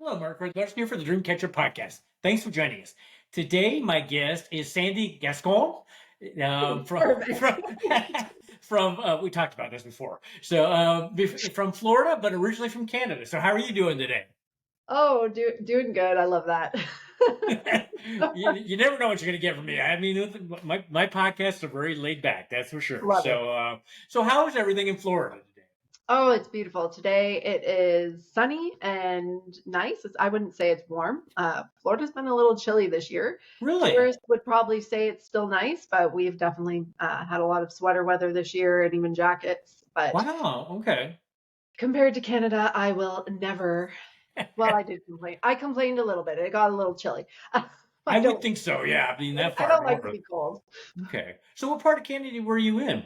Hello, Mark. Let's here for the Dreamcatcher podcast. Thanks for joining us. Today, my guest is Sandie Gascon from Perfect. we talked about this before. So from Florida, but originally from Canada. So how are you doing today? Oh, doing good. I love that. You never know what you're going to get from me. I mean, my podcasts are very laid back, that's for sure. Love it. So how is everything in Florida today? Oh, it's beautiful. Today it is sunny and nice. I wouldn't say it's warm. Florida's been a little chilly this year. Really? Tourists would probably say it's still nice, but we've definitely had a lot of sweater weather this year and even jackets. But Wow. Okay. compared to Canada, I will never. Well, I did complain. I complained a little bit. It got a little chilly. I I would don't. think so. Yeah. I mean, that I far don't like to north. be cold. Okay. So what part of Canada were you in?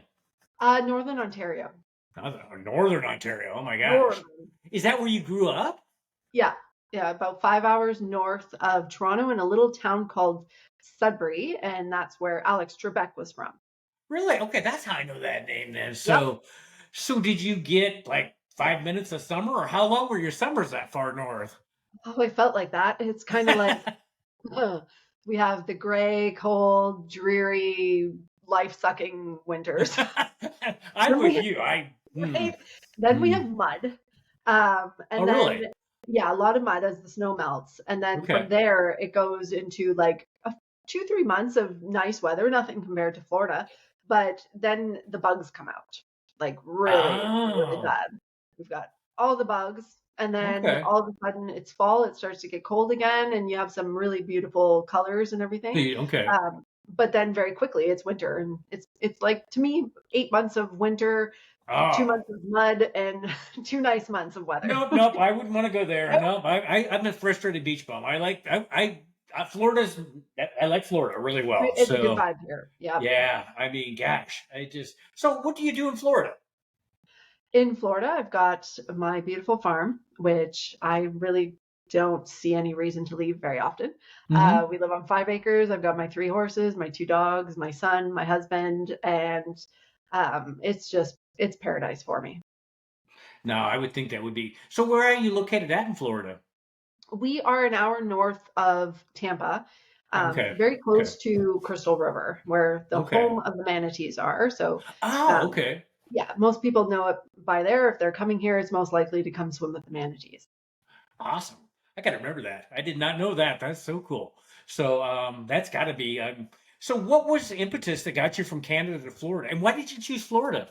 Northern Ontario. Northern Ontario. Oh my gosh. Northern. Is that where you grew up? Yeah, yeah, about 5 hours north of Toronto in a little town called Sudbury, and that's where Alex Trebek was from. Really? Okay, that's how I know that name then. Yep. So did you get like 5 minutes of summer, or how long were your summers that far north? Oh, I felt like that. It's kind of like we have the gray, cold, dreary, life-sucking winters. I'm Then with we you. right? Then we Hmm. have mud. Oh, And then really? yeah, a lot of mud as the snow melts. And then from Okay. there it goes into like 2, 3 months of nice weather, nothing compared to Florida. But then the bugs come out, like really, really Oh, bad. We've got all the bugs, and then okay. all of a sudden it's fall, it starts to get cold again, and you have some really beautiful colors and everything. Okay. But then very quickly it's winter, and it's like to me 8 months of winter, two Oh, months of mud, and 2 nice months of weather. nope, nope. I wouldn't want to go there. Nope. I'm a frustrated beach bum. Florida's. I like Florida really well. It's a good So vibe here. Yeah. yeah, I mean, gosh, so what do you do in Florida? In Florida, I've got my beautiful farm, which I really don't see any reason to leave very often. Hmm. We live on 5 acres. I've got my 3 horses, my 2 dogs, my son, my husband, and it's paradise for me. No, I would think that would be. So where are you located at in Florida? We are an hour north of Tampa, Okay. very Okay. close to Crystal River, where the Okay. home of the manatees are. So, Oh, um, okay. yeah, most people know it by there. If they're coming here, it's most likely to come swim with the manatees. Awesome. I got to remember that. I did not know that. That's so cool. So that's got to be. So what was the impetus that got you from Canada to Florida, and why did you choose Florida?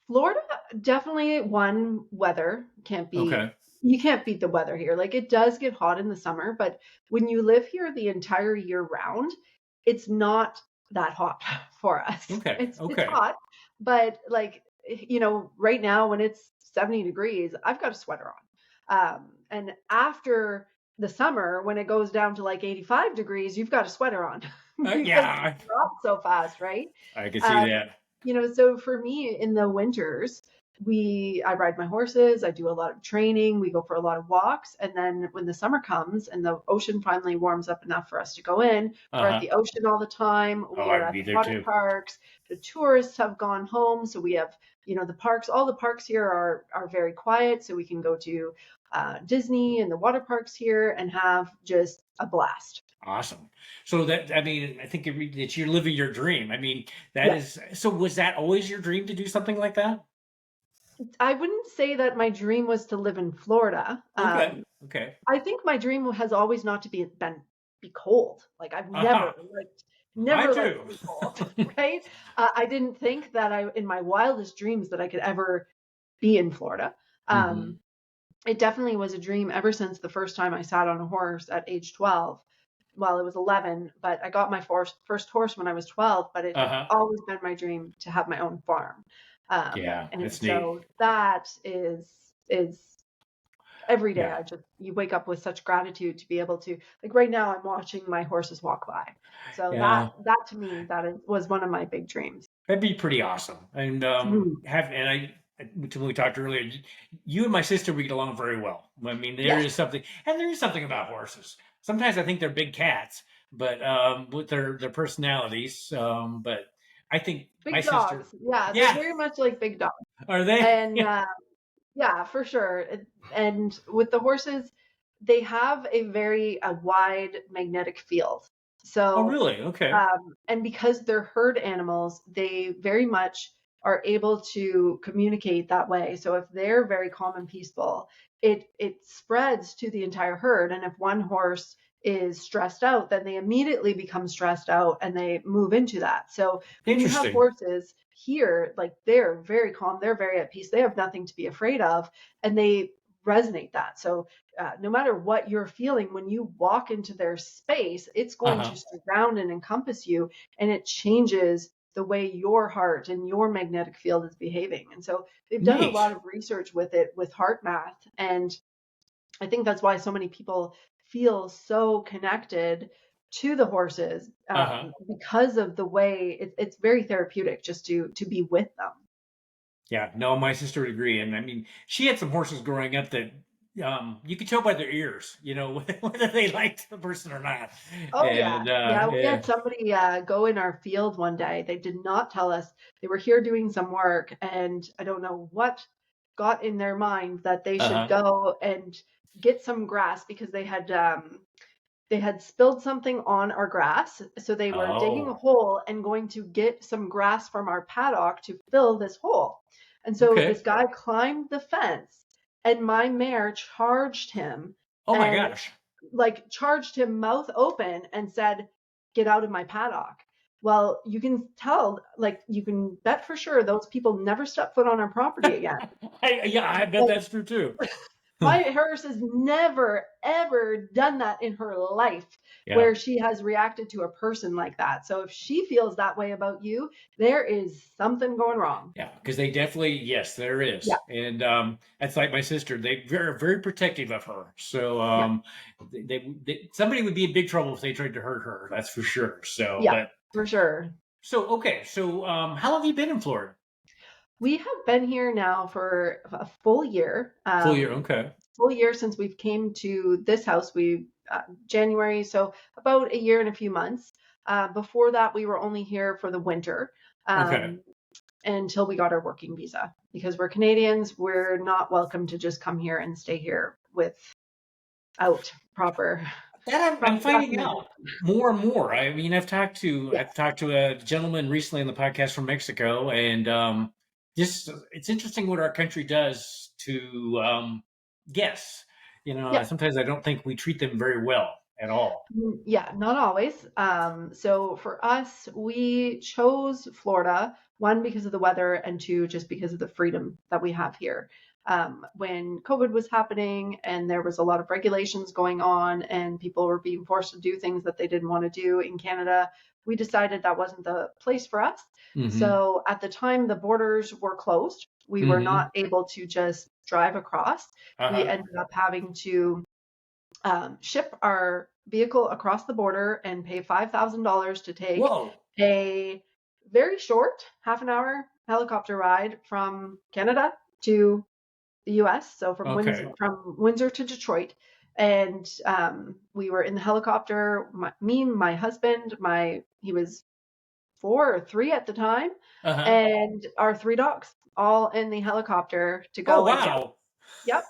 Florida, definitely one, weather can't be, Okay. you can't beat the weather here. Like it does get hot in the summer, but when you live here the entire year round, it's not that hot for us. Okay. It's Okay. hot, but like right now when it's 70 degrees, I've got a sweater on. And after the summer, when it goes down to like 85 degrees, you've got a sweater on because it Yeah, drops so fast, right? I can see Um, that. so for me in the winters, I ride my horses, I do a lot of training, we go for a lot of walks, and then when the summer comes and the ocean finally warms up enough for us to go in, Uh we're at huh. the ocean all the time, Oh, we I are would at be the there water too. parks, the tourists have gone home, so we have, the parks, all the parks here are very quiet, so we can go to Disney and the water parks here and have just a blast. Awesome. So that I mean, I think that you're living your dream. I mean, that Yeah. is. So was that always your dream to do something like that? I wouldn't say that my dream was to live in Florida. Okay. Okay. I think my dream has always not to be cold. Like I've Aha. Mine never liked to too. be cold, right? I didn't think that in my wildest dreams that I could ever be in Florida. Hmm. Um, it definitely was a dream ever since the first time I sat on a horse at age 12. Well, it was 11, but I got my first horse when I was 12, but it Uh had huh. always been my dream to have my own farm. Yeah, And that's neat. so that is every day Yeah. you wake up with such gratitude to be able to, like right now I'm watching my horses walk by. So Yeah. that to me was one of my big dreams. That'd be pretty awesome. And Mhm. when we talked earlier, you and my sister we get along very well. I mean, Yes, there is something about horses. Sometimes I think they're big cats, but with their personalities. But I think my big sister, dogs. Yeah, they're yeah, very much like big dogs. are they? And yeah, for sure. And with the horses, they have a wide magnetic field. Oh, So, really? Okay. and because they're herd animals, they very much are able to communicate that way. So if they're very calm and peaceful, it spreads to the entire herd. And if one horse is stressed out, then they immediately become stressed out and they move into that. So when you have Interesting. horses here, like they're very calm, they're very at peace, they have nothing to be afraid of, and they resonate that. So no matter what you're feeling, when you walk into their space, it's going to Uh-huh. surround and encompass you, and it changes the way your heart and your magnetic field is behaving. And so they've done a lot Neat. of research with it with heart math. And I think that's why so many people feel so connected to the horses, Uh-huh. because of the way it's very therapeutic just to be with them. Yeah, no, my sister would agree. And I mean, she had some horses growing up that you could tell by their ears, whether they liked the person or not. Oh yeah. And Yeah, we yeah. had somebody go in our field one day. They did not tell us. They were here doing some work, and I don't know what got in their mind that they should Uh-huh. go and get some grass because they had spilled something on our grass. So they were digging a Oh, hole and going to get some grass from our paddock to fill this hole. And so okay. this guy climbed the fence, and my mare charged him Oh my and gosh. like charged him mouth open and said, "Get out of my paddock." Well, you can tell, like, you can bet for sure those people never step foot on our property again. Yeah, I bet Like, that's true too. my horse has never, ever done that in her life Yeah. where she has reacted to a person like that. So if she feels that way about you, there is something going wrong. Yeah, because they definitely, yes, there Yeah, is. And that's like my sister. They're very protective of her. So yeah, somebody would be in big trouble if they tried to hurt her. That's for sure. So, yeah, but for sure. okay. So, how long have you been in Florida? We have been here now for a full year. Full year. Okay. Full year since we've came to this house. We January, so about a year and a few months. Before that, we were only here for the winter, Okay. until we got our working visa. Because we're Canadians, we're not welcome to just come here and stay here without proper That I'm proper finding documentation. out more and more. I mean, Yeah, I've talked to a gentleman recently on the podcast from Mexico, and just it's interesting what our country does to guests. yeah. Sometimes I don't think we treat them very well at all. Yeah, not always. So for us, we chose Florida, one, because of the weather, and two, just because of the freedom that we have here. When COVID was happening and there was a lot of regulations going on and people were being forced to do things that they didn't want to do in Canada, we decided that wasn't the place for us. Mm-hmm. So at the time, the borders were closed. We were Mm-hmm. not able to just drive across. We Uh-huh. ended up having to ship our vehicle across the border and pay $5,000 to take Whoa. a very short half an hour helicopter ride from Canada to the US. So Okay. from Windsor to Detroit. And we were in the helicopter, me, my husband, he was 4 or 3 at the time, Uh-huh. and our 3 dogs all in the helicopter to Oh, go and get. wow. Yep.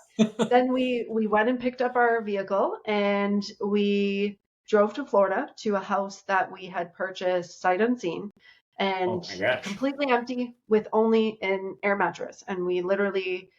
Then we went and picked up our vehicle and we drove to Florida to a house that we had purchased sight unseen Oh and my gosh. completely empty with only an air mattress. And we literally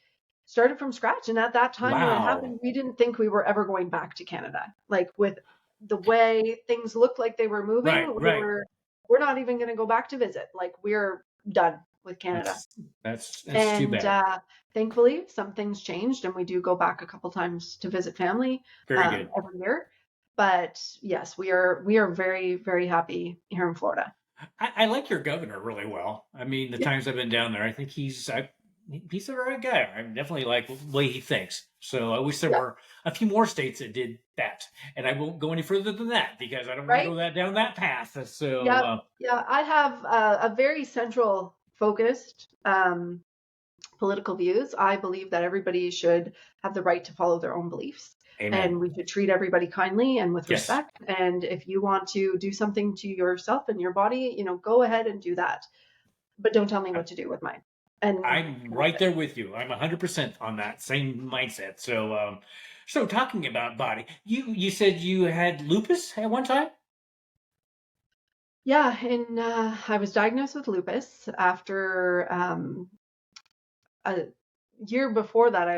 started from scratch. And at that time when it Wow. happened, we didn't think we were ever going back to Canada. Like with the way things looked like they were Right. moving, Right. we're not even going to go back to visit. Like we're done with Canada. That's that's too And bad. thankfully, some things changed, and we do go back a couple times to visit family Very good. every year. But yes, we are very very happy here in Florida. I like your governor really well. I mean, the Yeah, times I've been down there, I think he's a right guy. I definitely like the way he thinks. So I wish there yeah, were a few more states that did that. And I won't go any further than that because I don't want to right. go down that path. So Yeah, yeah. I have a very central focused political views. I believe that everybody should have the right to follow their own beliefs. amen. And we should treat everybody kindly and with Yes, respect. And if you want to do something to yourself and your body, go ahead and do that. But don't tell me I, what to do with mine. And I'm right there with you. I'm 100% on that same mindset. So So talking about body, you said you had lupus at one time? Yeah, and I was diagnosed with lupus after a year before that.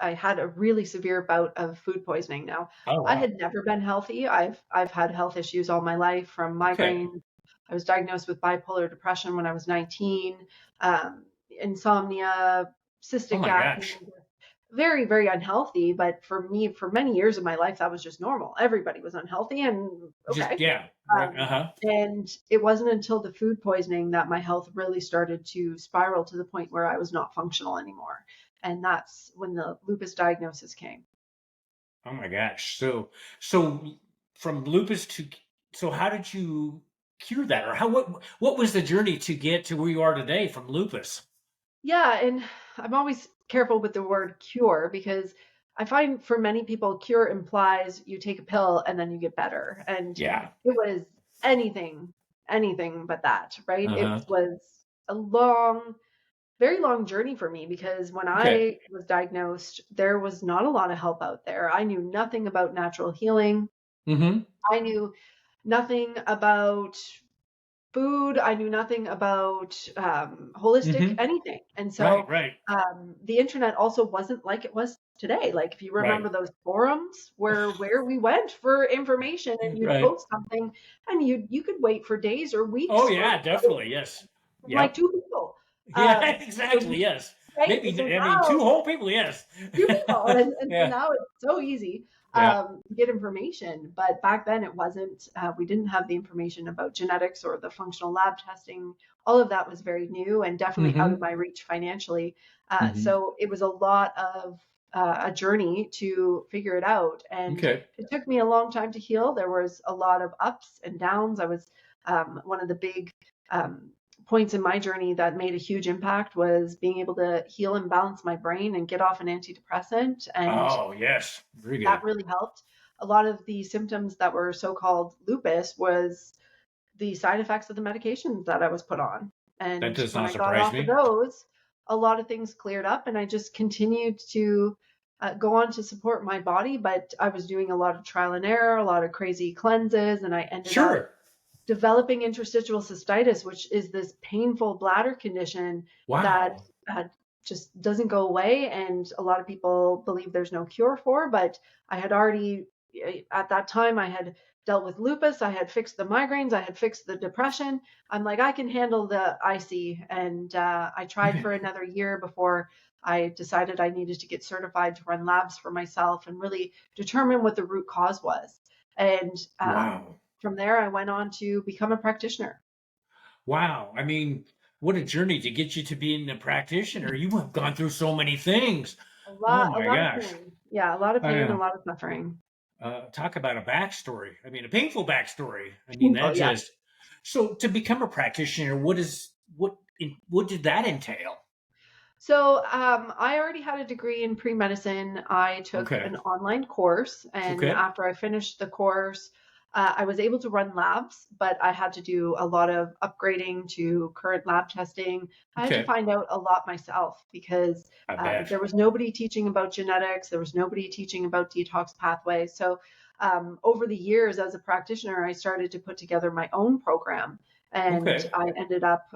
I had a really severe bout of food poisoning. Now, Oh I wow. had never been healthy. I've had health issues all my life, from Okay. migraines. I was diagnosed with bipolar depression when I was 19, insomnia, Oh cystic my acne, gosh. very, very unhealthy. But for me, for many years of my life, that was just normal. Everybody was unhealthy, and Just okay. yeah. Right. Um, Uh-huh. and it wasn't until the food poisoning that my health really started to spiral to the point where I was not functional anymore. And that's when the lupus diagnosis came. Oh my gosh. So from lupus to so how did you cure that, or how what was the journey to get to where you are today from lupus? Yeah, and I'm always careful with the word cure, because I find for many people, cure implies you take a pill and then you get better. And Yeah. it was anything, anything but that, right? It Uh-huh. was a long, very long journey for me, because when Okay. I was diagnosed, there was not a lot of help out there. I knew nothing about natural healing. Mm-hmm. I knew nothing about food. I knew nothing about holistic Mm-hmm. anything. And Right, so right, the internet also wasn't like it was today. Like, if you right. remember those forums where we went for information, and you'd Right. post something, and you could wait for days or Oh weeks for yeah, definitely. Yes. like Yep. two people. Yeah, Um, so exactly. Yes. right. Maybe So I mean now two whole people, yes. few people, and so Yeah. now it's so easy Yeah. to get information. But back then it wasn't. We didn't have the information about genetics or the functional lab testing. All of that was very new and definitely out of Mm-hmm. my reach financially. Mm-hmm. So it was a lot of a journey to figure it out, and Okay. it took me a long time to heal. There was a lot of ups and downs. I was one of the big um, points in my journey that made a huge impact was being able to heal and balance my brain and get off an antidepressant. And Oh yes. Very that good. really helped. A lot of the symptoms that were so-called lupus was the side effects of the medications that I was put on. That And does when not I got surprise off of me. those, a lot of things cleared up, and I just continued to go on to support my body. But I was doing a lot of trial and error, a lot of crazy cleanses, and I ended up Sure. developing interstitial cystitis, which is this painful bladder condition that Wow. uh, just doesn't go away. And a lot of people believe there's no cure for, but I had already, at that time, I had dealt with lupus. I had fixed the migraines. I had fixed the depression. I'm like, I can handle the IC. And I tried Okay. for another year before I decided I needed to get certified to run labs for myself and really determine what the root cause was. And Wow. from there, I went on to become a practitioner. Wow. I mean, what a journey to get you to being a practitioner. You have gone through so many things. Oh A my lot of gosh. pain. Yeah, a lot of pain, a Uh, lot of suffering. talk about a backstory. I mean, a painful backstory. I mean, that Painful, yeah. just so to become a practitioner, what did that entail? So I already had a degree in pre-medicine. I took Okay. an online course, and Okay. after I finished the course, I was able to run labs, but I had to do a lot of upgrading to current lab testing. I had to Okay. find out a lot myself, because I bet. there was nobody teaching about genetics. There was nobody teaching about detox pathways. So over the years as a practitioner, I started to put together my own program, and Okay. I ended up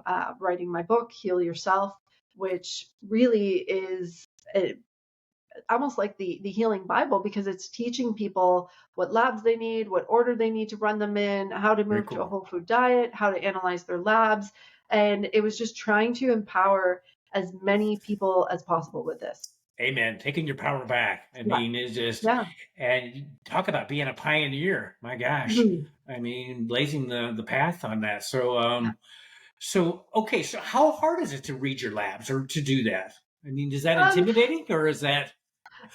writing my book, Heal Yourself, which really is almost like the healing Bible, because it's teaching people what labs they need, what order they need to run them in, how to Very move to a cool. whole food diet, how to analyze their labs. And it was just trying to empower as many people as possible with this. Amen. Taking your power back. I Yeah. mean, it's just, Yeah. and talk about being a pioneer. My gosh. Mhm. I mean, blazing the path on that. So, Yeah. so okay. So, how hard is it to read your labs or to do that? I mean, is that Um, intimidating or is that?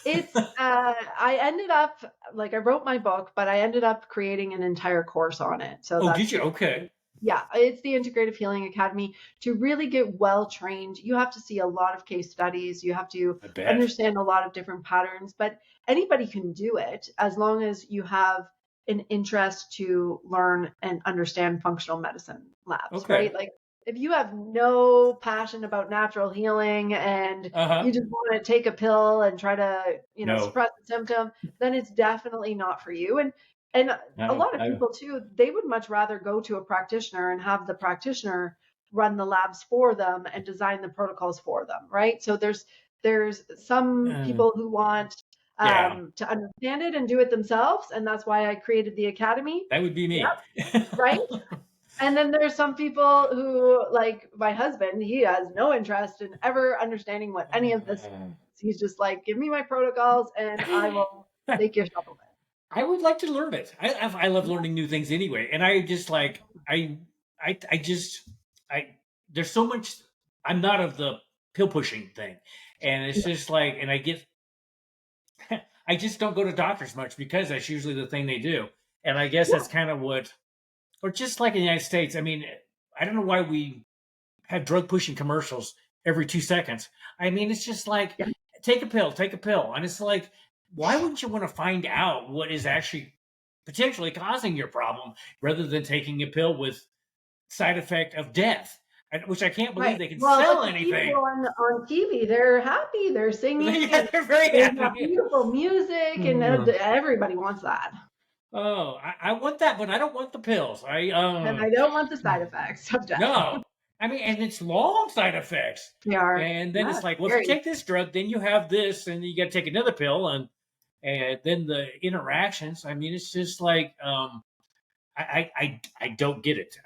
I ended up, like, I wrote my book, but I ended up creating an entire course on it. So Oh, did that's you? the, Okay. yeah, it's the Integrative Healing Academy. To really get well trained, you have to see a lot of case studies. You have to I bet. understand a lot of different patterns, but anybody can do it as long as you have an interest to learn and understand functional medicine labs, Okay. right? Like, if you have no passion about natural healing and Uh-huh. you just want to take a pill and try to, No, suppress the symptom, then it's definitely not for you. And a no, lot of people too, they would much rather go to a practitioner and have the practitioner run the labs for them and design the protocols for them, right? So there's some uh, people who want yeah, to understand it and do it themselves, and that's why I created the academy. that would be Yep, me. right. And then there's some people who, like my husband, he has no interest in ever understanding what any of this Uh, is. He's just like, give me my protocols and I will make your supplement. I would like to learn it. I love Yeah. learning new things anyway, and I just like I just I there's so much. I'm not of the pill pushing thing, and it's just like, and I get I just don't go to doctors much because that's usually the thing they do, and I guess that's Yeah. kind of what, or just like in the United States. I mean, I don't know why we have drug pushing commercials every 2 seconds. I mean, it's just like, Yeah. take a pill. And it's like, why wouldn't you want to find out what is actually potentially causing your problem rather than taking a pill with side effect of death? Which I can't believe Right. they can Well, but sell the people anything. on TV, they're happy, they're singing, Yeah, and they're very they have happy. beautiful music, and Mm. everybody wants that. Oh, I want that, but I don't want the pills. And I don't want the side effects of death. No. I mean, and it's long side effects. They are, And then yeah, it's like, well, if you scary. take this drug, then you have this, and you got to take another pill, and then the interactions. I mean, it's just like, I don't get it.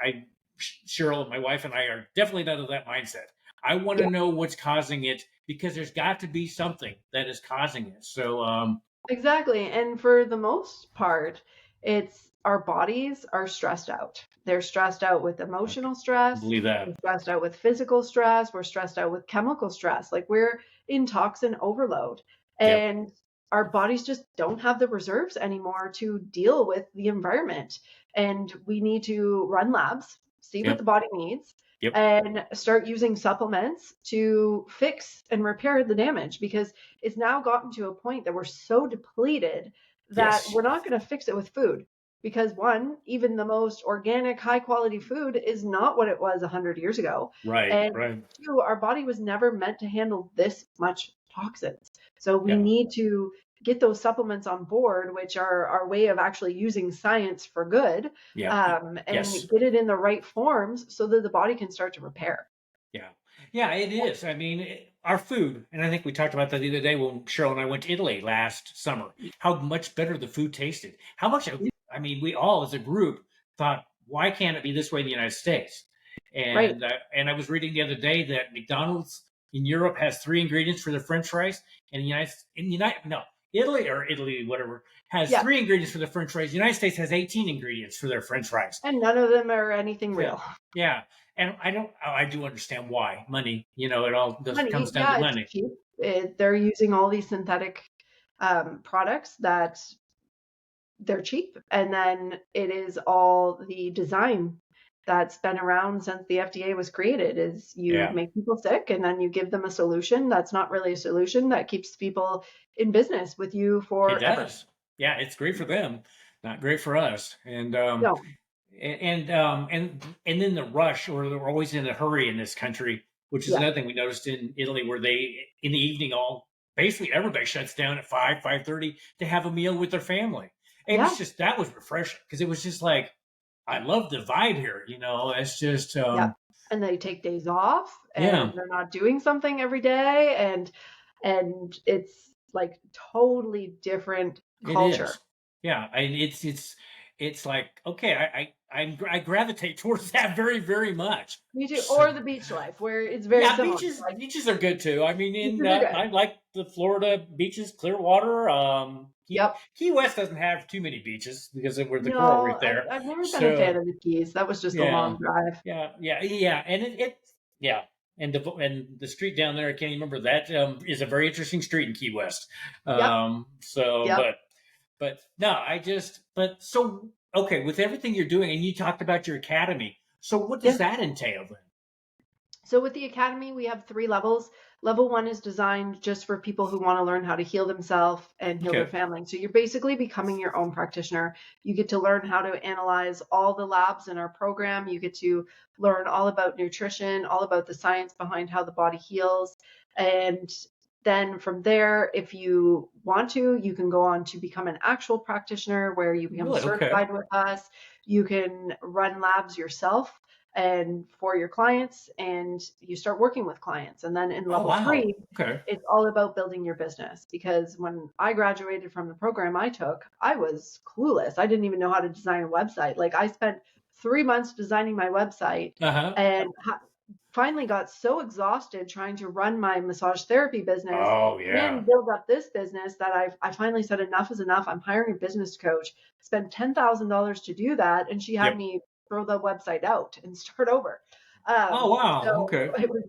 Cheryl, my wife, and I are definitely not of that mindset. I want to Yeah. know what's causing it because there's got to be something that is causing it. So, Exactly. And for the most part, it's our bodies are stressed out. They're stressed out with I emotional stress, believe we're that. stressed out with physical stress, we're stressed out with chemical stress. Like we're in toxin overload. Yep. And our bodies just don't have the reserves anymore to deal with the environment. And we need to run labs, see what the Yep. body needs, Yep. and start using supplements to fix and repair the damage because it's now gotten to a point that we're so depleted that Yes. we're not going to fix it with food because one, even the most organic high quality food is not what it was 100 years ago, Right. and Right. two, our body was never meant to handle this much toxins, so we Yeah. need to get those supplements on board, which are our way of actually using science for good, Yep. and Yes. get it in the right forms so that the body can start to repair. Yeah. Yeah, it is. I mean, our food, and I think we talked about that the other day when Cheryl and I went to Italy last summer, how much better the food tasted. How much, I mean, we all as a group thought, why can't it be this way in the United States? Right. And I was reading the other day that McDonald's in Europe has three ingredients for their French fries, and no, Italy, whatever, has Yeah. three ingredients for their French fries. The United States has 18 ingredients for their French fries. And none of them are anything Yeah. real. Yeah. And I do understand why. Money, it all comes Money, down to yeah, it's money. cheap. They're using all these synthetic products that they're cheap. And then it is all the design that's been around since the FDA was created is you Yeah, make people sick and then you give them a solution that's not really a solution that keeps people in business with you it forever. does. Yeah, it's great for them, not great for us. No, And then the rush, or they're always in a hurry in this country, which is yeah, another thing we noticed in Italy, where they in the evening all basically everybody shuts down at 5:30 to have a meal with their family. And yeah, it's just that was refreshing because it was just like I love the vibe here. It's just yeah. And they take days off yeah, and they're not doing something every day and it's like totally different it culture. is. Yeah, it's like okay, I gravitate towards that very very much. Me too. So, Or the beach life where it's very yeah, similar. beaches Like beaches are good too. I mean, beaches are I good. like the Florida beaches, Clearwater. Yep. Key West doesn't have too many beaches because of where the coral reef No, there. I've never been a fan So of the Keys. That was just a yeah, long drive. yeah, and it yeah, and the street down there, I can't even remember that is a very interesting street in Key West. Yep. So Yep. but no, but so okay with everything you're doing, and you talked about your academy. So what does Yeah. that entail then? So with the academy, we have 3 levels. Level 1 is designed just for people who want to learn how to heal themselves and heal their Okay. family. So you're basically becoming your own practitioner. You get to learn how to analyze all the labs in our program. You get to learn all about nutrition, all about the science behind how the body heals. And then from there, if you want to, you can go on to become an actual practitioner where you become Really? Okay. certified with us. You can run labs yourself and for your clients, and you start working with clients. And then in Oh, level wow. 3, Okay. it's all about building your business, because when I graduated from the program I took, I was clueless. I didn't even know how to design a website. Like, I spent 3 months designing my website, Uh-huh. and finally got so exhausted trying to run my massage therapy business Oh, and yeah. build up this business that I finally said enough is enough. I'm hiring a business coach, spent $10,000 to do that, and she had Yep. me throw the website out and start over. Oh, wow. So Okay. it was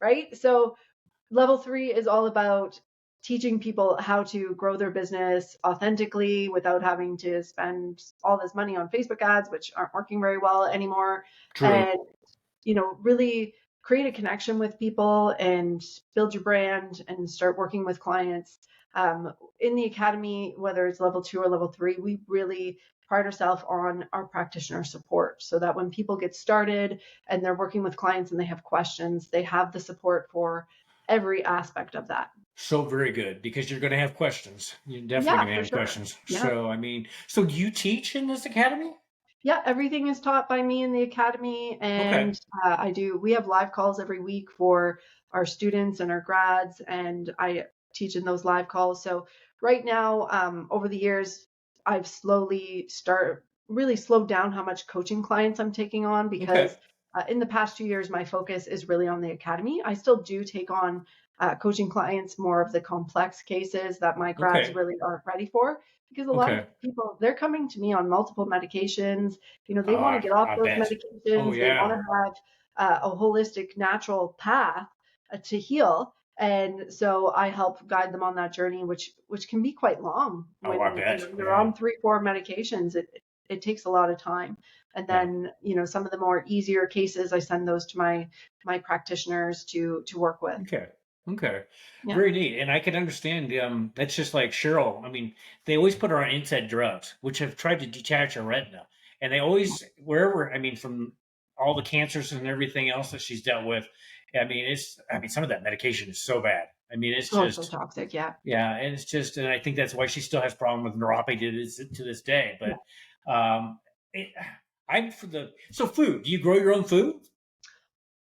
right. So level 3 is all about teaching people how to grow their business authentically without having to spend all this money on Facebook ads, which aren't working very well anymore. True. And really create a connection with people and build your brand and start working with clients. In the academy, whether it's level 2 or level 3, we really pride ourselves on our practitioner support, so that when people get started and they're working with clients and they have questions, they have the support for every aspect of that. So very good because you're going to have questions. You're definitely Yeah, going to for have sure. questions. Yeah. So, I mean, so do you teach in this academy? Yeah, everything is taught by me in the academy, Okay. and we have live calls every week for our students and our grads, and I teach in those live calls. So right now, over the years, I've really slowed down how much coaching clients I'm taking on, Okay. because in the past 2 years, my focus is really on the academy. I still do take on coaching clients, more of the complex cases that my grads Okay. really aren't ready for, because a lot of Okay. people, they're coming to me on multiple medications. Oh, They want to get off I those bet. Oh, medications. They want yeah. to have a holistic, natural path to heal. And so I help guide them on that journey, which can be quite long Oh, I when bet. you're Yeah. on 3, 4 medications. It takes a lot of time. And Yeah. then some of the more easier cases, I send those to my practitioners to work with. Okay. Okay. Yeah. Very neat. And I can understand that's just like Cheryl. I mean, they always put her on NSAID drugs, which have tried to detach her retina. And they always, wherever, I mean, from all the cancers and everything else that she's dealt with, I mean, some of that medication is so bad. I mean, it's Oh, it's so just, toxic. Yeah. yeah, and it's just, and I think that's why she still has problem with neuropathy to this day. Yeah. But it, I'm for the, so food, do you grow your own food?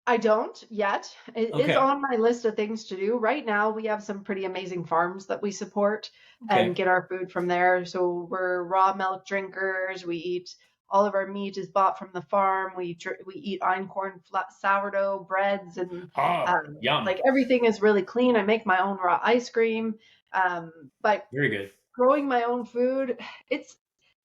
I don't yet. It is Okay. on my list of things to do. Right now, we have some pretty amazing farms that we support and Okay. get our food from there. So we're raw milk drinkers. We eat all of our meat is bought from the farm. We eat einkorn sourdough breads, and Oh, yum. like, everything is really clean. I make my own raw ice cream. Um, but Very good. growing my own food, it's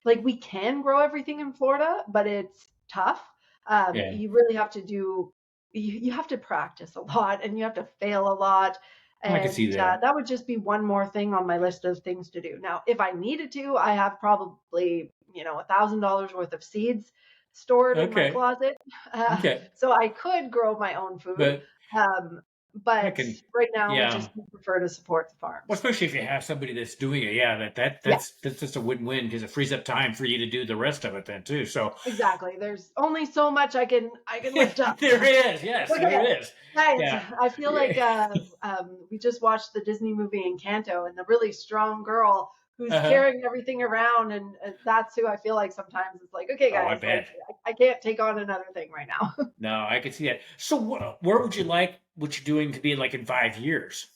like, we can grow everything in Florida, but it's tough. Yeah. You really have to you have to practice a lot, and you have to fail a lot. I can see And that. that would just be one more thing on my list of things to do. Now, if I needed to, I have probably, $1,000 worth of seeds stored in my Okay. closet. Uh, Okay. so I could grow my own food. But Um, I but can, right now, yeah. we prefer to support the Well, farms. especially if you have somebody that's doing it. Yeah, Yeah. that's just a win-win because it frees up time for you to do the rest of it then too. So Exactly. There's only so much I can lift up. there is, yes, there is. Guys, Yeah. I feel like Yeah. we just watched the Disney movie Encanto, and the really strong girl who's Uh-huh. carrying everything around, and that's who I feel like sometimes. It's like, okay, Oh, I guys, like, bet. I can't take on another thing right now. No, I can see that. So where would you like what you're doing to be like in 5 years?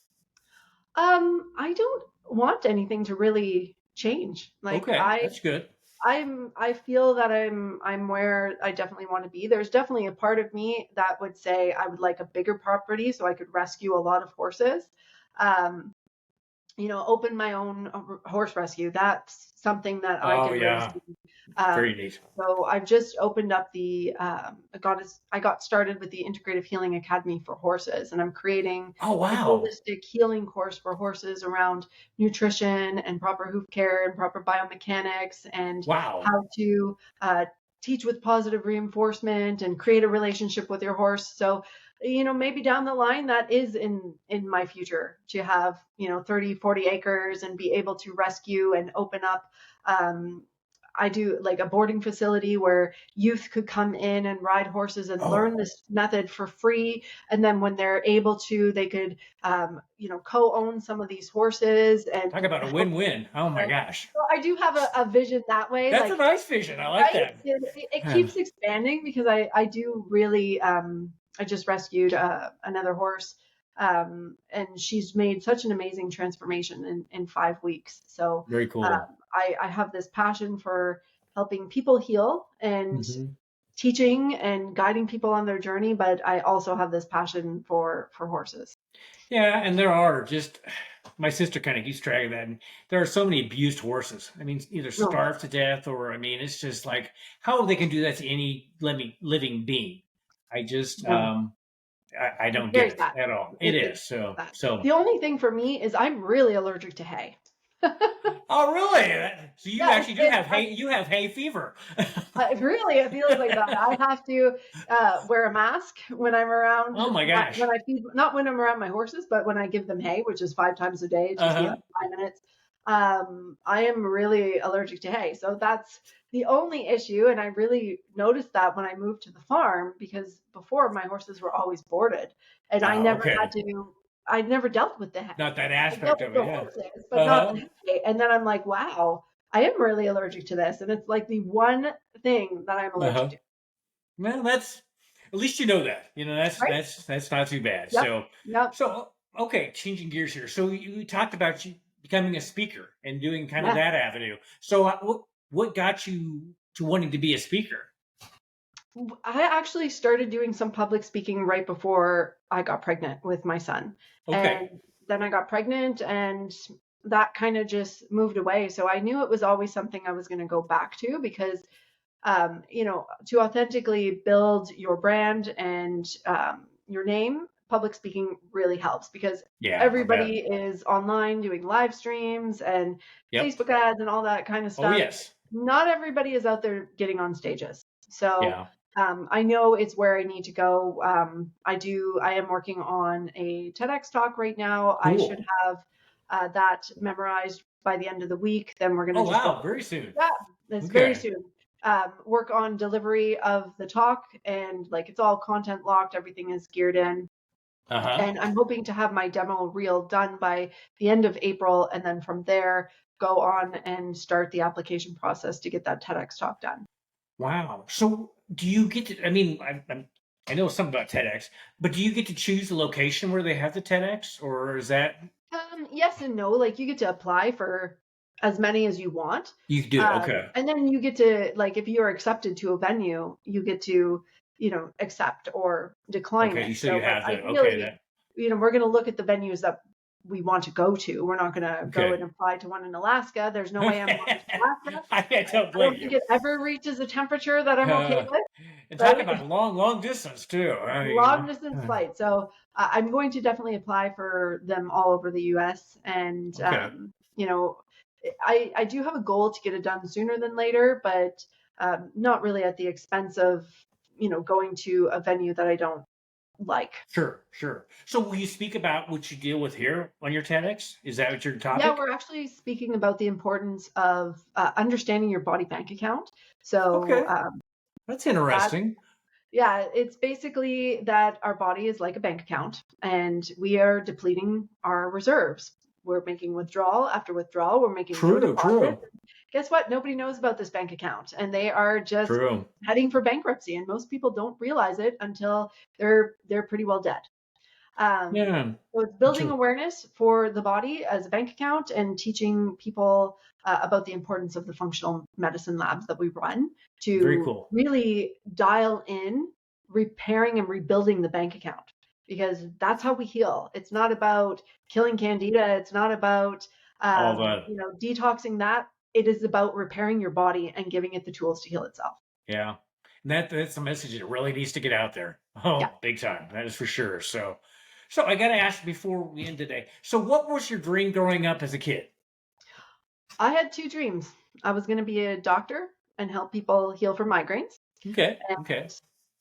I don't want anything to really change. Like, Okay, that's good. I feel that I'm where I definitely want to be. There's definitely a part of me that would say I would like a bigger property so I could rescue a lot of horses. Um, open my own horse rescue. That's something that I Oh could really yeah, see. very neat. So I've just opened up I got started with the Integrative Healing Academy for horses, and I'm creating Oh a wow, holistic healing course for horses around nutrition and proper hoof care and proper biomechanics, and wow. how to teach with positive reinforcement and create a relationship with your horse. So maybe down the line that is in my future to have, 30, 40 acres and be able to rescue and open up. Um, I do like a boarding facility where youth could come in and ride horses and Oh, learn this method for free. And then when they're able to, they could, co-own some of these horses and talk about a help. win-win. Oh my So gosh. I do have a vision that way, That's a like, nice vision. I like right? that. It keeps expanding because I do really, I just rescued another horse, and she's made such an amazing transformation in 5 weeks. So Very cool. I have this passion for helping people heal and Hmm. teaching and guiding people on their journey, but I also have this passion for horses. Yeah, and there are just my sister kind of keeps track of that, and there are so many abused horses. I mean, either No, starved to death, or I mean, it's just like how they can do that to any living being. I just no, I it's don't get very it sad. at all. It It's is so sad. so. The only thing for me is I'm really allergic to hay. Oh, really? So you Yeah, actually do have hay? You have hay fever? really, it feels like that. I have to wear a mask when I'm around Oh my when gosh. I feed, not when I'm around my horses, but when I give them hay, which is 5 times a day, Uh just huh. 5 minutes. I am really allergic to hay, so that's the only issue. And I really noticed that when I moved to the farm, because before my horses were always boarded, and I Oh, never had okay. to. I never dealt with the hay. Not that I dealt aspect with of it. the Yeah. horses, but Uh not huh. the hay. And then I'm like, wow, I am really allergic to this. And it's like the one thing that I'm Uh allergic huh. to. Well, that's at least you know that. You know, that's Right? that's not too bad. Yep. So Yep. so okay, changing gears here. So you talked about you becoming a speaker and doing kind of Yeah. that avenue. So what got you to wanting to be a speaker? I actually started doing some public speaking right before I got pregnant with my son. Okay. And then I got pregnant and that kind of just moved away. So I knew it was always something I was going to go back to because, to authentically build your brand and your name, public speaking really helps because Yeah, I bet. everybody is online doing live streams and Yep. Facebook ads and all that kind of Oh stuff. yes. Not everybody is out there getting on stages. So Yeah. I know it's where I need to go. I am working on a TEDx talk right now. I should Cool. have that memorized by the end of the week. Then we're going Oh to just go. wow, very soon. Yeah, it's very Okay. soon. Work on delivery of the talk and like it's all content locked. Everything is geared in. Uh-huh. And I'm hoping to have my demo reel done by the end of April. And then from there, go on and start the application process to get that TEDx talk done. Wow. So do you get to, I mean, I know something about TEDx, but do you get to choose the location where they have the TEDx, or is that Yes and no. Like you get to apply for as many as you want. you do? Okay. And then you get to, like, if you're accepted to a venue, you get to, accept or decline Okay. it. So you So, but have the, okay, ideally, that, we're going to look at the venues that we want to go to. We're not going to go and okay. apply to one in Alaska. There's no way I'm going to Alaska. I don't I blame don't think you. it ever reaches a temperature that I'm okay Uh, with, and talk right? about long distance too. I Long mean, distance flight. So I'm going to definitely apply for them all over the US. And, okay. I do have a goal to get it done sooner than later, but not really at the expense of, going to a venue that I don't like. Sure, sure. So will you speak about what you deal with here on your TEDx? Is that what your Yeah, topic? we're actually speaking about the importance of understanding your body bank account. So Okay. That's that interesting. Yeah, it's basically that our body is like a bank account and we are depleting our reserves. We're making withdrawal after withdrawal, we're making no True, deposit. true, Guess what? Nobody knows about this bank account and they are just true. heading for bankruptcy and most people don't realize it until they're pretty well dead. Um, Yeah. so it's building True. awareness for the body as a bank account and teaching people about the importance of the functional medicine labs that we run Very to cool. really dial in repairing and rebuilding the bank account because that's how we heal. It's not about killing candida. It's not about All that. detoxing that. It is about repairing your body and giving it the tools to heal itself. Yeah. And that's a message that really needs to get out there. Yeah. Oh, big time. That is for sure. So I got to ask before we end today. So what was your dream growing up as a kid? I had two dreams. I was going to be a doctor and help people heal from migraines. Okay. And Okay.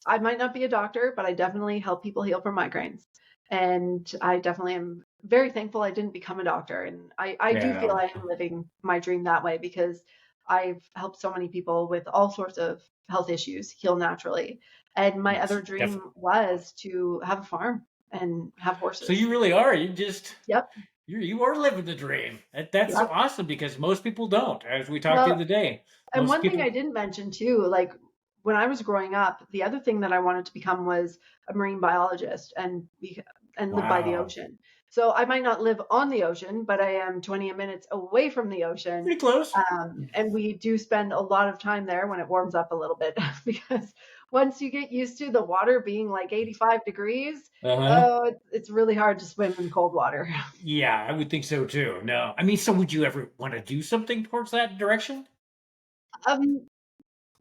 I might not be a doctor, but I definitely help people heal from migraines. And I definitely am very thankful I didn't become a doctor. And I do feel Yeah, I am living my dream that way because I've helped so many people with all sorts of health issues heal naturally. And my that's other dream definitely. was to have a farm and have So horses. you really are. You just Yep. you are living the dream. That's Yep. awesome because most people don't. As we talked the Well, other day, and most one thing people. I didn't mention too, like when I was growing up, the other thing that I wanted to become was a marine biologist and live by the Wow, ocean. So I might not live on the ocean, but I am 20 minutes away from the ocean. pretty close. And we do spend a lot of time there when it warms up a little bit because once you get used to the water being like 85 degrees, Uh huh. oh, it's really hard to swim in cold water. Yeah, I would think so too. No, I mean, so would you ever want to do something towards that direction? Um,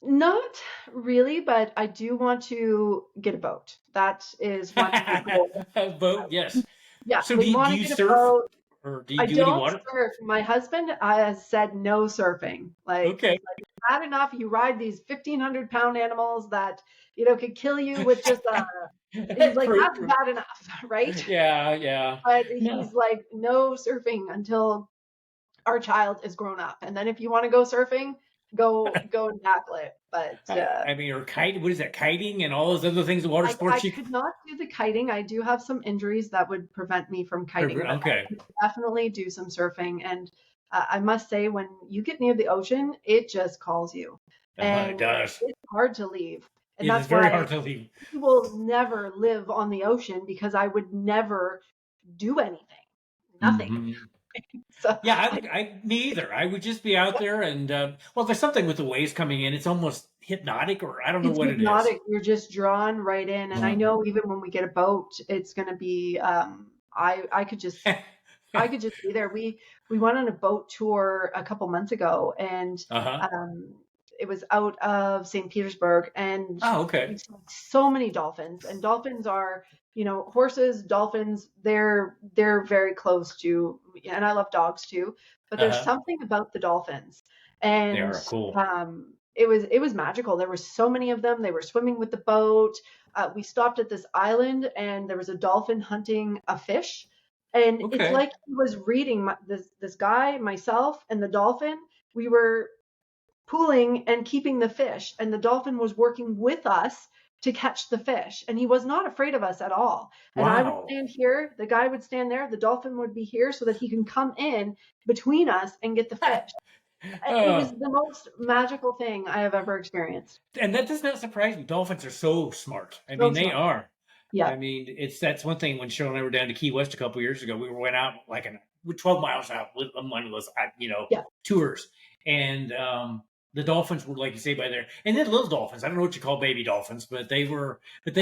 Not really, but I do want to get a boat. That is one goal. A boat, yes. Yeah, So we do want to you get a surf boat. or do you I do any don't water? surf. My husband has said no surfing. Okay. Like bad enough you ride these 1,500-pound animals that, could kill you with just a, he's like, True, that's true. bad enough, right? Yeah, yeah. But No. he's like, no surfing until our child is grown up. And then if you want to go surfing, go and tackle it. But I mean, or kite, what is that, kiting and all those other things, the water I sports you could not do the kiting. I do have some injuries that would prevent me from kiting, but I okay. could definitely do some surfing. And I must say, when you get near the ocean, it just calls you, It and does. it's hard to leave. And It is that's very why hard to leave. I will never live on the ocean because I would never do anything, nothing. Hmm. So Yeah, I I, would. Me either. I would just be out there, and well, there's something with the waves coming in. It's almost hypnotic, or I don't know it's what it is. hypnotic. You're just drawn right in. And I know even when we get a boat, it's going to be. I could just be there. We went on a boat tour a couple months ago, and Uh-huh. um, it was out of St. Petersburg, and Oh, we okay. saw so many dolphins. And dolphins are, horses, dolphins. They're very close to, and I love dogs too. But there's Uh-huh. something about the dolphins, They and are cool. it was magical. There were so many of them. They were swimming with the boat. We stopped at this island, and there was a dolphin hunting a fish, and it's Okay. like he was reading this guy, myself, and the dolphin. We were pooling and keeping the fish, and the dolphin was working with us to catch the fish, and he was not afraid of us at all. And I would Wow. stand here, the guy would stand there, the dolphin would be here so that he can come in between us and get the fish. It was Oh, the most magical thing I have ever experienced. and that does not surprise me. Dolphins are so smart. I So mean, they smart. are. Yeah. I mean, that's one thing. When Cheryl and I were down to Key West a couple years ago, we went out like 12 miles out with one of those, Yeah. tours, and the dolphins were like you say by there, and then little dolphins. I don't know what you call baby dolphins, but I they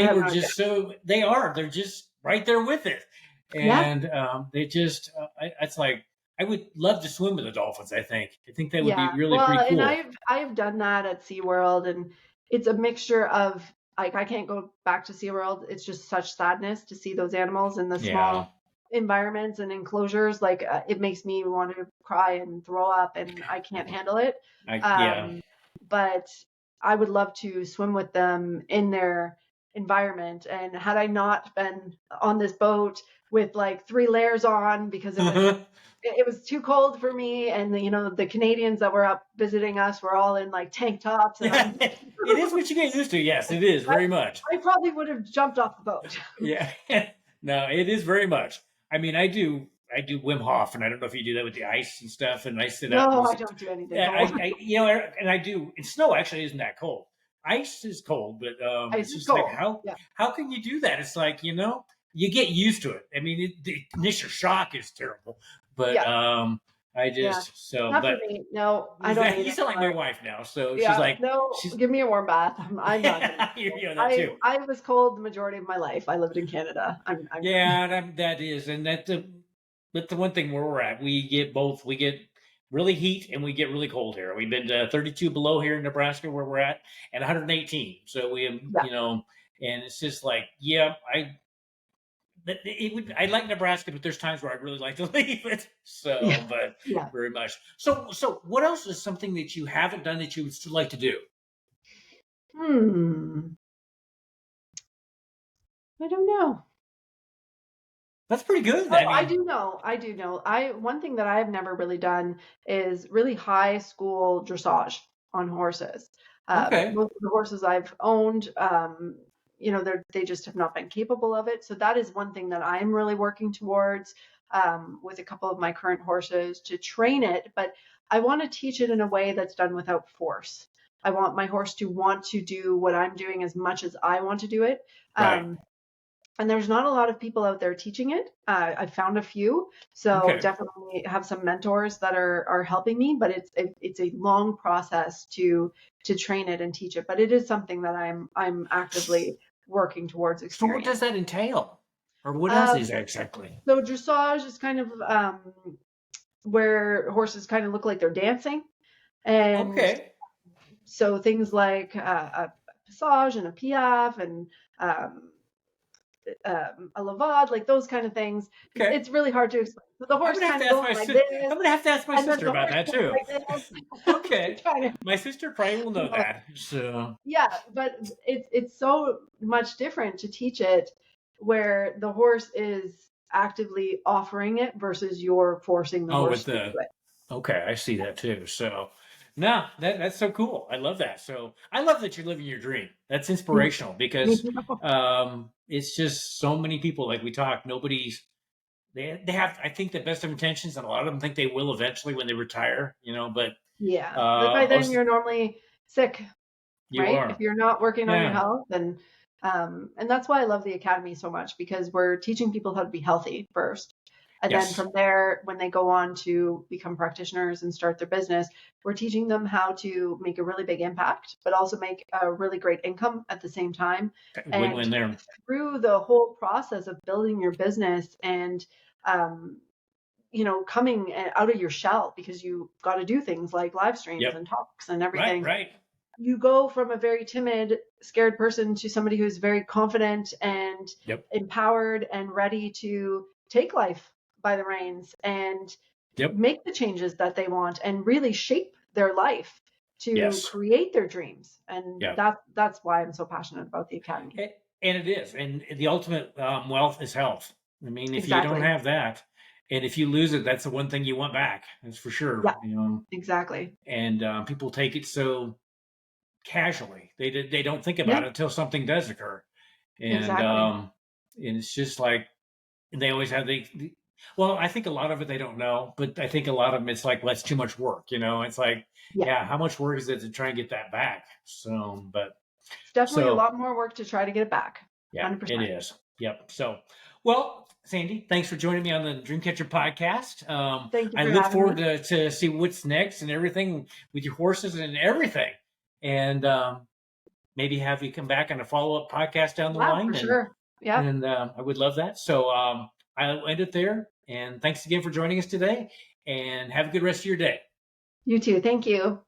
have were no idea. just so they are. They're just right there with it, Yeah. and they just. It's like I would love to swim with the dolphins. I think that would Yeah. be really Well, pretty and cool. I've done that at SeaWorld, and it's a mixture of, like, I can't go back to SeaWorld. It's just such sadness to see those animals in the Yeah. small environments and enclosures. Like, it makes me want to cry and throw up, and I can't handle it. Yeah. Um, but I would love to swim with them in their environment. And had I not been on this boat with like 3 layers on because it was too cold for me, and the Canadians that were up visiting us were all in like tank tops, and Yeah, it is what you get used to. Yes, it is I, very much. I probably would have jumped off the boat. Yeah, no, it is very much. I mean, I do Wim Hof, and I don't know if you do that with the ice and stuff. And I sit out No, and I don't do anything yeah, cold. and I do. And snow actually isn't that cold. Ice is cold, but Ice it's is just like cold. Yeah, how can you do that? It's like you get used to it. I mean, the initial shock is terrible, but yeah, I yeah. just so Not for but me. No, I don't need you it sound like my anymore. wife now. So she's Yeah, like no, she's give me a warm bath. I'm not gonna. you're that I too. I was cold the majority of my life. I lived in Canada. I'm good. Yeah, that is, and that's the one thing where we're at. We get both. We get really heat and we get really cold here. We've been to 32 below here in Nebraska where we're at, and 118. So we have, Yeah, and it's just like, yeah, it would. I like Nebraska, but there's times where I'd really like to leave it. yeah, So, but yeah. very much. So what else is something that you haven't done that you would still like to do? Hmm. I don't know. That's pretty good. Oh, I I mean, do know. I do know. One thing that I have never really done is really high school dressage on horses. okay, Most of the horses I've owned, they just have not been capable of it. So that is one thing that I'm really working towards with a couple of my current horses to train it. But I want to teach it in a way that's done without force. I want my horse to want to do what I'm doing as much as I want to do it. right, Um, and there's not a lot of people out there teaching it. I found a few, so okay. definitely have some mentors that are helping me. But it's a long process to train it and teach it. But it is something that I'm actively working towards So what does experience. that entail? Or what is Uh, these exactly? so dressage is kind of where horses kind of look like they're dancing, and Okay. so things like a passage and a piaffe and um, a lavad, like those kind of things. Okay. It's really hard to explain. So the I'm horse gonna have kind to of ask going my like sister. this, I'm gonna have to ask my and then sister the about horse that going too. like this to Okay. kind of, My sister probably will know you know, that. So yeah. But it's so much different to teach it where the horse is actively offering it versus you're forcing the oh horse with to do the it. okay, I see that too. So no, that's so cool. I love that. So I love that you're living your dream. That's inspirational because it's just so many people like we talk, nobody's they have I think the best of intentions and a lot of them think they will eventually when they retire, but Yeah, but by then most you're normally sick, you right? If are. you're not working on your Yeah. health, and that's why I love the academy so much because we're teaching people how to be healthy first. And then Yes. from there, when they go on to become practitioners and start their business, we're teaching them how to make a really big impact, but also make a really great income at the same time. Win-win And there. through the whole process of building your business and um, coming out of your shell because you got to do things like live streams Yep. and talks and Right, everything. right. You go from a very timid, scared person to somebody who's very confident and Yep. empowered and ready to take life by the reins and Yep. make the changes that they want and really shape their life to Yes. create their dreams. And Yeah. that's why I'm so passionate about the academy. And it is. And the ultimate wealth is health. I mean, if you don't Exactly. have that, and if you lose it, that's the one thing you want back. That's for sure. Yeah, exactly. And people take it so casually. They don't think Yeah, about it until something does occur. exactly. And it's just like they always have well, I think a lot of it they don't know, but I think a lot of them it's like, well, that's too much work. It's like, Yeah. yeah, how much work is it to try and get that back? It's definitely a So lot more work to try to get it back. yeah, it 100%. is. Yep. So, well, Sandie, thanks for joining me on the Dreamcatcher podcast. Thank you I for look having forward me. to see what's next and everything with your horses and everything, and maybe have you come back on a follow up podcast down the Yeah, for line, and sure. Yep. and I would love that. So I'll end it there, and thanks again for joining us today, and have a good rest of your day. You too. Thank you.